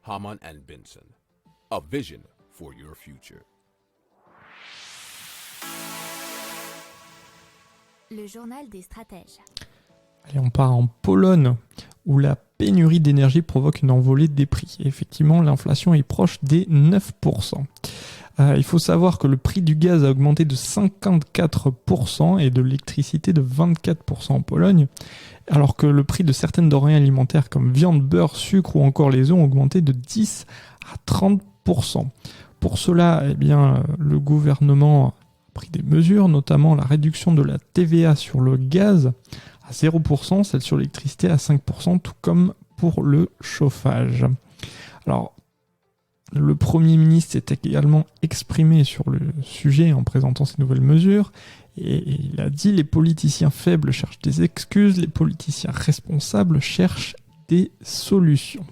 Hamann and Benson. A vision for your future. Le journal des stratèges. Allez, on part en Pologne, où la pénurie d'énergie provoque une envolée des prix. Et effectivement, l'inflation est proche des 9%. Il faut savoir que le prix du gaz a augmenté de 54% et de l'électricité de 24% en Pologne, alors que le prix de certaines denrées alimentaires comme viande, beurre, sucre ou encore les œufs ont augmenté de 10 à 30%. Pour cela, le gouvernement a pris des mesures, notamment la réduction de la TVA sur le gaz à 0%, celle sur l'électricité à 5%, tout comme pour le chauffage. Alors, le Premier ministre s'est également exprimé sur le sujet en présentant ces nouvelles mesures et il a dit « Les politiciens faibles cherchent des excuses, les politiciens responsables cherchent des solutions ».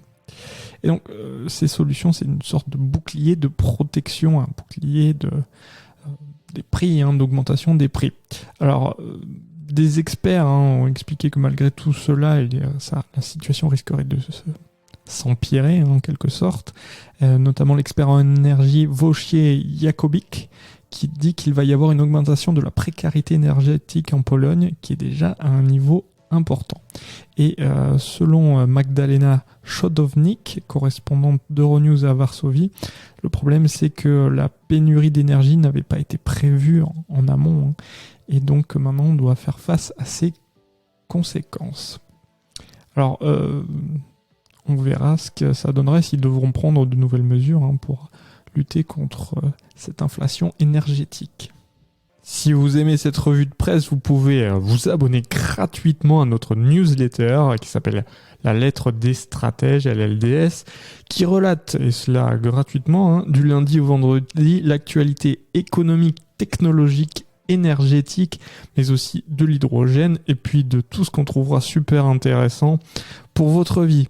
Et donc, ces solutions, c'est une sorte de bouclier de protection, un bouclier des prix, d'augmentation des prix. Alors, des experts ont expliqué que malgré tout cela, la situation risquerait de s'empirer en quelque sorte, notamment l'expert en énergie Wojciech Jakobik qui dit qu'il va y avoir une augmentation de la précarité énergétique en Pologne qui est déjà à un niveau important. Et selon Magdalena Chodownik, correspondante d'Euronews à Varsovie, le problème c'est que la pénurie d'énergie n'avait pas été prévue en amont et donc maintenant on doit faire face à ses conséquences. Alors on verra ce que ça donnerait s'ils devront prendre de nouvelles mesures pour lutter contre cette inflation énergétique. Si vous aimez cette revue de presse, vous pouvez vous abonner gratuitement à notre newsletter qui s'appelle La Lettre des Stratèges, LLDS, qui relate, et cela gratuitement, du lundi au vendredi, l'actualité économique, technologique, énergétique, mais aussi de l'hydrogène, et puis de tout ce qu'on trouvera super intéressant pour votre vie.